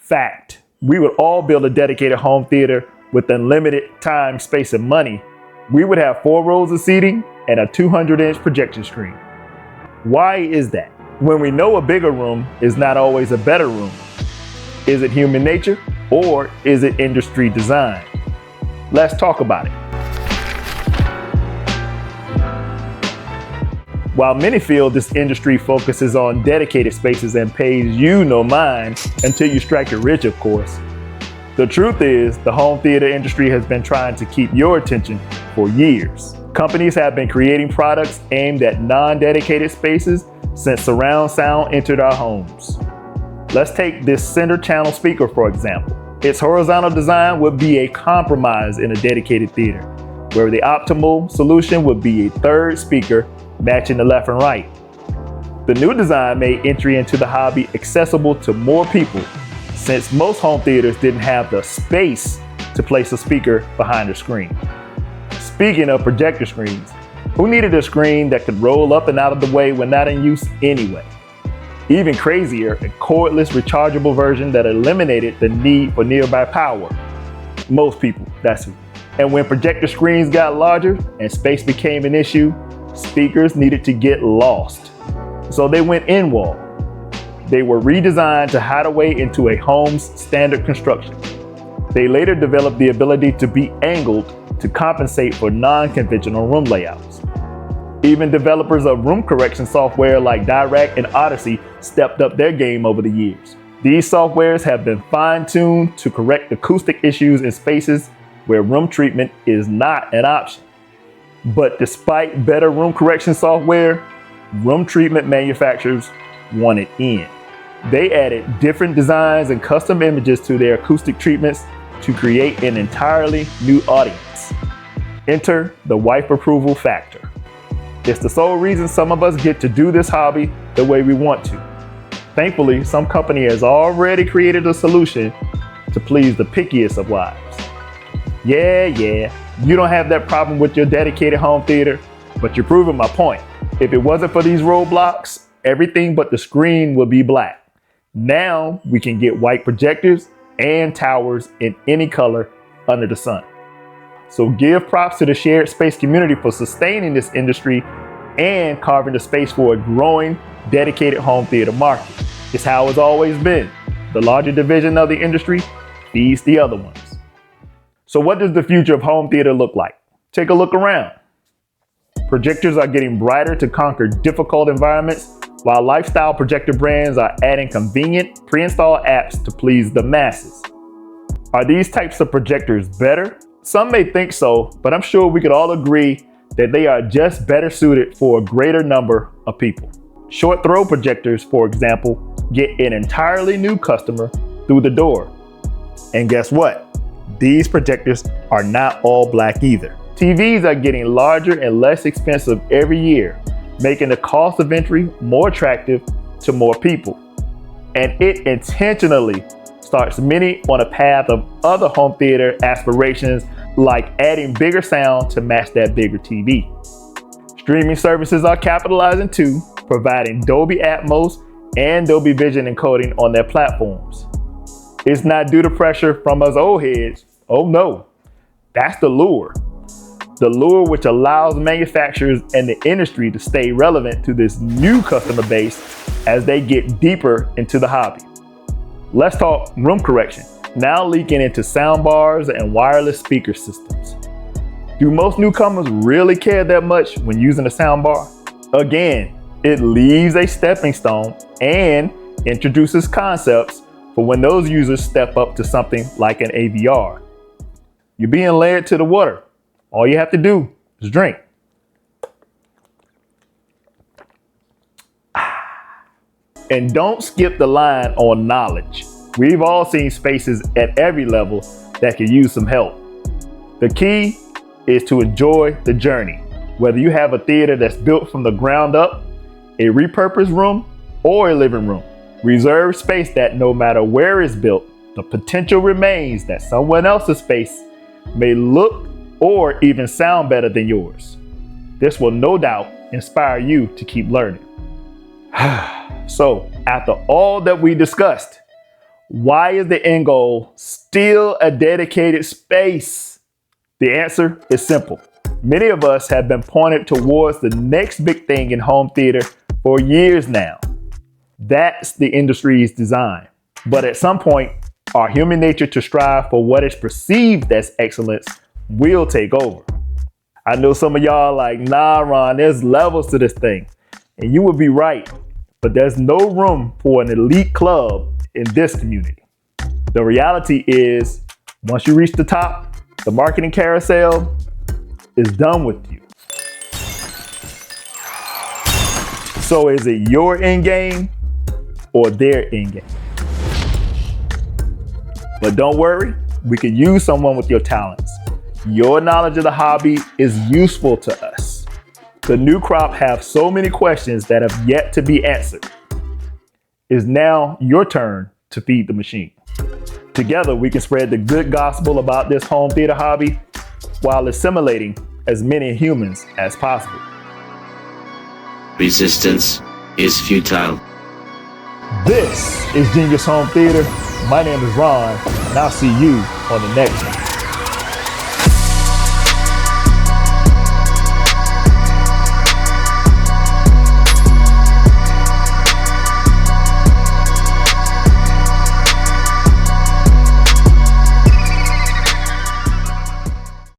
Fact, we would all build a dedicated home theater with unlimited time, space, and money. We would have 4 rows of seating and a 200-inch projection screen. Why is that? When we know a bigger room is not always a better room. Is it human nature or is it industry design? Let's talk about it. While many feel this industry focuses on dedicated spaces and pays you no mind until you strike it rich, of course, the truth is the home theater industry has been trying to keep your attention for years. Companies have been creating products aimed at non-dedicated spaces since surround sound entered our homes. Let's take this center channel speaker, for example. Its horizontal design would be a compromise in a dedicated theater, where the optimal solution would be a third speaker matching the left and right. The new design made entry into the hobby accessible to more people, since most home theaters didn't have the space to place a speaker behind the screen. Speaking of projector screens, who needed a screen that could roll up and out of the way when not in use anyway? Even crazier, a cordless rechargeable version that eliminated the need for nearby power. Most people, that's who. And when projector screens got larger and space became an issue, speakers needed to get lost. So they went in-wall. They were redesigned to hide away into a home's standard construction. They later developed the ability to be angled to compensate for non-conventional room layouts. Even developers of room correction software like Dirac and Audyssey stepped up their game over the years. These softwares have been fine-tuned to correct acoustic issues in spaces where room treatment is not an option. But despite better room correction software, room treatment manufacturers wanted in. They added different designs and custom images to their acoustic treatments to create an entirely new audience. Enter the wife approval factor. It's the sole reason some of us get to do this hobby the way we want to. Thankfully, some company has already created a solution to please the pickiest of wives. Yeah, you don't have that problem with your dedicated home theater, but you're proving my point. If it wasn't for these roadblocks, everything but the screen would be black. Now we can get white projectors and towers in any color under the sun. So give props to the shared space community for sustaining this industry and carving the space for a growing, dedicated home theater market. It's how it's always been. The larger division of the industry feeds the other ones. So what does the future of home theater look like? Take a look around. Projectors are getting brighter to conquer difficult environments, while lifestyle projector brands are adding convenient pre-installed apps to please the masses. Are these types of projectors better? Some may think so, but I'm sure we could all agree that they are just better suited for a greater number of people. Short throw projectors, for example, get an entirely new customer through the door. And guess what? These projectors are not all black either. TVs are getting larger and less expensive every year, making the cost of entry more attractive to more people. And it intentionally starts many on a path of other home theater aspirations, like adding bigger sound to match that bigger TV. Streaming services are capitalizing too, providing Dolby Atmos and Dolby Vision encoding on their platforms. It's not due to pressure from us old heads. Oh no, that's the lure. The lure which allows manufacturers and the industry to stay relevant to this new customer base as they get deeper into the hobby. Let's talk room correction, now leaking into soundbars and wireless speaker systems. Do most newcomers really care that much when using a soundbar? Again, it leaves a stepping stone and introduces concepts for when those users step up to something like an AVR. You're being led to the water. All you have to do is drink. And don't skip the line on knowledge. We've all seen spaces at every level that could use some help. The key is to enjoy the journey. Whether you have a theater that's built from the ground up, a repurposed room, or a living room, reserve space that no matter where it's built, the potential remains that someone else's space may look or even sound better than yours. This will no doubt inspire you to keep learning. So, after all that we discussed, Why is the end goal still a dedicated space? The answer is simple. Many of us have been pointed towards the next big thing in home theater for years now. That's the industry's design. But at some point, our human nature to strive for what is perceived as excellence will take over. I know some of y'all like, nah, Ron, there's levels to this thing. And you would be right, but there's no room for an elite club in this community. The reality is, once you reach the top, the marketing carousel is done with you. So is it your end game or their end game? But don't worry, we could use someone with your talents. Your knowledge of the hobby is useful to us. The new crop have so many questions that have yet to be answered. It's now your turn to feed the machine. Together, we can spread the good gospel about this home theater hobby while assimilating as many humans as possible. Resistance is futile. This is Genius Home Theater. My name is Ron, and I'll see you on the next one.